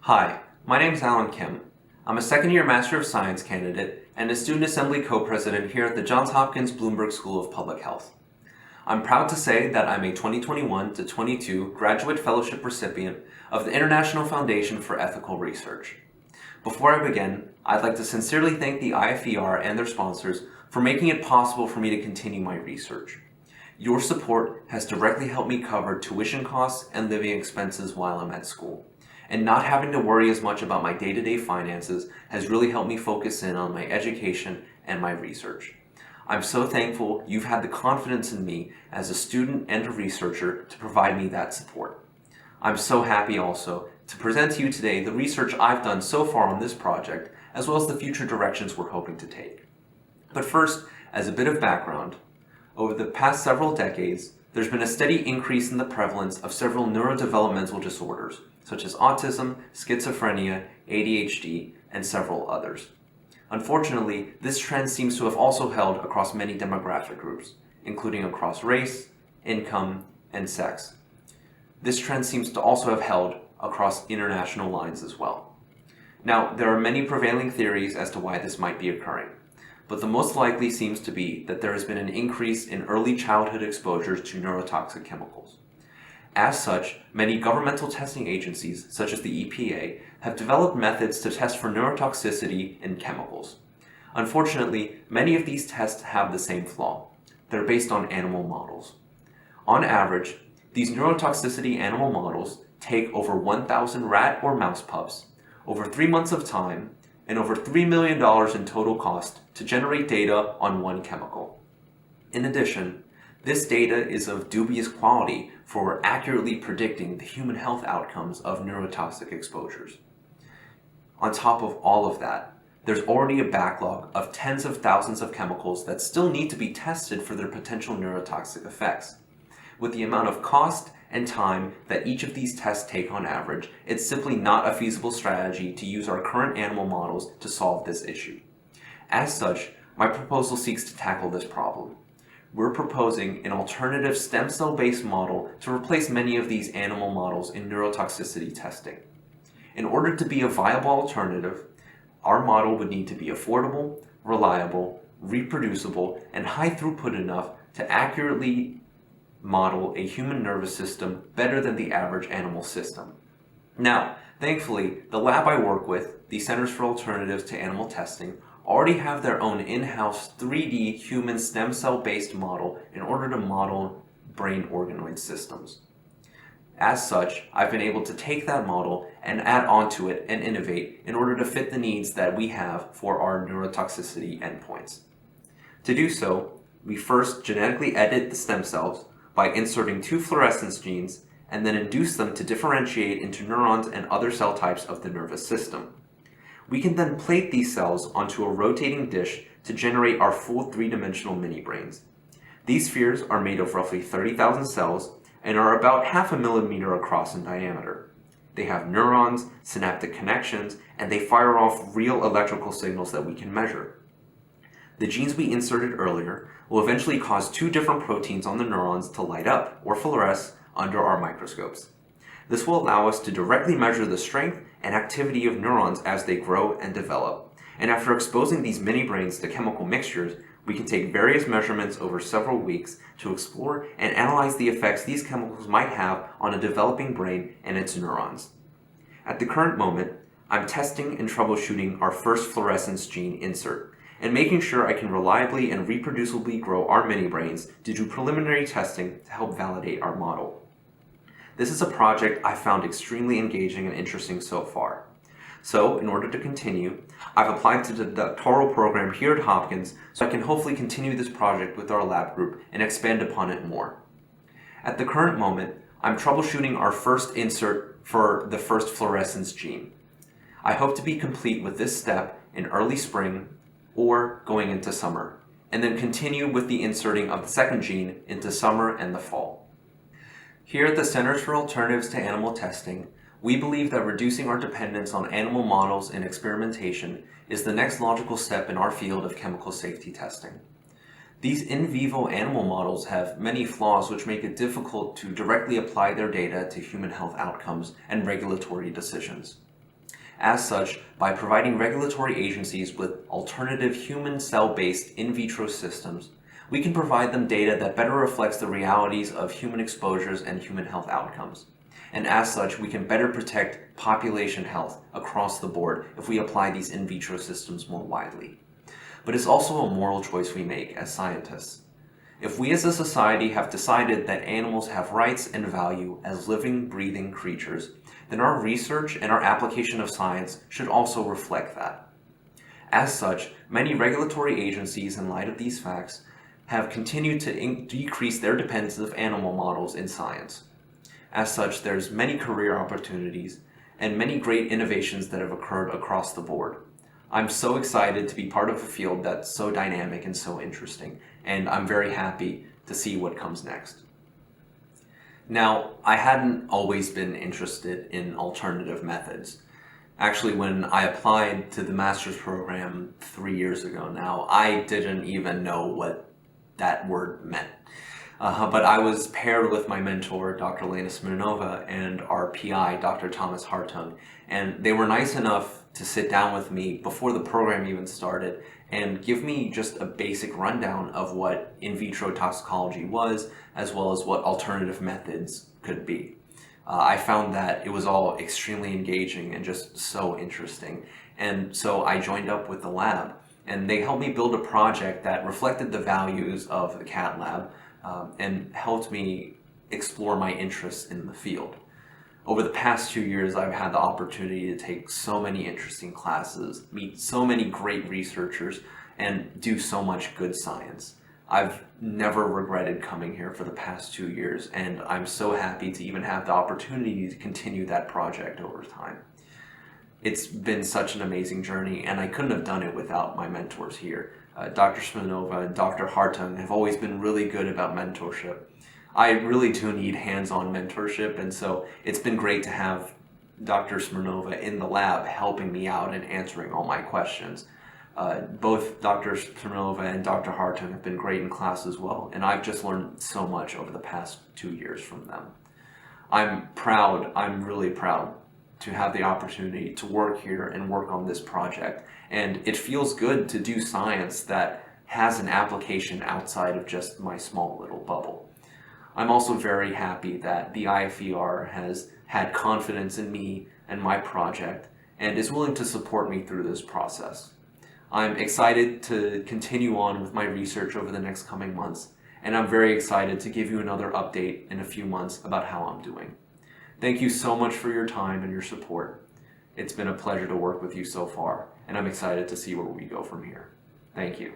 Hi, my name is Alan Kim. I'm a second-year Master of Science candidate and a Student Assembly co-president here at the Johns Hopkins Bloomberg School of Public Health. I'm proud to say that I'm a 2021-22 Graduate Fellowship recipient of the International Foundation for Ethical Research. Before I begin, I'd like to sincerely thank the IFER and their sponsors for making it possible for me to continue my research. Your support has directly helped me cover tuition costs and living expenses while I'm at school. And not having to worry as much about my day-to-day finances has really helped me focus in on my education and my research. I'm so thankful you've had the confidence in me as a student and a researcher to provide me that support. I'm so happy also to present to you today the research I've done so far on this project, as well as the future directions we're hoping to take. But first, as a bit of background, over the past several decades, there's been a steady increase in the prevalence of several neurodevelopmental disorders, such as autism, schizophrenia, ADHD, and several others. Unfortunately, this trend seems to have also held across many demographic groups, including across race, income, and sex. This trend seems to also have held across international lines as well. Now, there are many prevailing theories as to why this might be occurring, but the most likely seems to be that there has been an increase in early childhood exposures to neurotoxic chemicals. As such, many governmental testing agencies, such as the EPA, have developed methods to test for neurotoxicity in chemicals. Unfortunately, many of these tests have the same flaw. They're based on animal models. On average, these neurotoxicity animal models take over 1,000 rat or mouse pups, over 3 months of time, and over $3 million in total cost to generate data on one chemical. In addition, this data is of dubious quality for accurately predicting the human health outcomes of neurotoxic exposures. On top of all of that, there's already a backlog of tens of thousands of chemicals that still need to be tested for their potential neurotoxic effects. With the amount of cost and time that each of these tests take on average, it's simply not a feasible strategy to use our current animal models to solve this issue. As such, my proposal seeks to tackle this problem. We're proposing an alternative stem cell-based model to replace many of these animal models in neurotoxicity testing. In order to be a viable alternative, our model would need to be affordable, reliable, reproducible, and high throughput enough to accurately model a human nervous system better than the average animal system. Now, thankfully, the lab I work with, the Centers for Alternatives to Animal Testing, already have their own in-house 3D human stem cell-based model in order to model brain organoid systems. As such, I've been able to take that model and add onto it and innovate in order to fit the needs that we have for our neurotoxicity endpoints. To do so, we first genetically edit the stem cells by inserting 2 fluorescence genes and then induce them to differentiate into neurons and other cell types of the nervous system. We can then plate these cells onto a rotating dish to generate our full 3-dimensional mini-brains. These spheres are made of roughly 30,000 cells and are about half a millimeter across in diameter. They have neurons, synaptic connections, and they fire off real electrical signals that we can measure. The genes we inserted earlier will eventually cause 2 different proteins on the neurons to light up, or fluoresce, under our microscopes. This will allow us to directly measure the strength and activity of neurons as they grow and develop. And after exposing these mini-brains to chemical mixtures, we can take various measurements over several weeks to explore and analyze the effects these chemicals might have on a developing brain and its neurons. At the current moment, I'm testing and troubleshooting our first fluorescence gene insert, and making sure I can reliably and reproducibly grow our mini-brains to do preliminary testing to help validate our model. This is a project I found extremely engaging and interesting so far. So, in order to continue, I've applied to the doctoral program here at Hopkins so I can hopefully continue this project with our lab group and expand upon it more. At the current moment, I'm troubleshooting our first insert for the first fluorescence gene. I hope to be complete with this step in early spring or going into summer, and then continue with the inserting of the second gene into summer and the fall. Here at the Centers for Alternatives to Animal Testing, we believe that reducing our dependence on animal models in experimentation is the next logical step in our field of chemical safety testing. These in vivo animal models have many flaws which make it difficult to directly apply their data to human health outcomes and regulatory decisions. As such, by providing regulatory agencies with alternative human cell-based in vitro systems, we can provide them data that better reflects the realities of human exposures and human health outcomes. And as such, we can better protect population health across the board if we apply these in vitro systems more widely. But it's also a moral choice we make as scientists. If we as a society have decided that animals have rights and value as living, breathing creatures, then our research and our application of science should also reflect that. As such, many regulatory agencies, in light of these facts, have continued to decrease their dependence of animal models in science. As such, there's many career opportunities and many great innovations that have occurred across the board. I'm so excited to be part of a field that's so dynamic and so interesting, and I'm very happy to see what comes next. Now, I hadn't always been interested in alternative methods. Actually, when I applied to the master's program 3 years ago now, I didn't even know what that word meant. But I was paired with my mentor, Dr. Lena Smirnova, and our PI, Dr. Thomas Hartung, and they were nice enough to sit down with me before the program even started and give me just a basic rundown of what in vitro toxicology was, as well as what alternative methods could be. I found that it was all extremely engaging and just so interesting, and so I joined up with the lab, and they helped me build a project that reflected the values of the cat lab, and helped me explore my interests in the field. Over the past 2 years, I've had the opportunity to take so many interesting classes, meet so many great researchers, and do so much good science. I've never regretted coming here for the past 2 years, and I'm so happy to even have the opportunity to continue that project over time. It's been such an amazing journey, and I couldn't have done it without my mentors here. Dr. Smirnova and Dr. Hartung have always been really good about mentorship. I really do need hands-on mentorship, and so it's been great to have Dr. Smirnova in the lab helping me out and answering all my questions. Both Dr. Smirnova and Dr. Hartung have been great in class as well, and I've just learned so much over the past 2 years from them. I'm really proud to have the opportunity to work here and work on this project. And it feels good to do science that has an application outside of just my small little bubble. I'm also very happy that the IFER has had confidence in me and my project and is willing to support me through this process. I'm excited to continue on with my research over the next coming months, and I'm very excited to give you another update in a few months about how I'm doing. Thank you so much for your time and your support. It's been a pleasure to work with you so far, and I'm excited to see where we go from here. Thank you.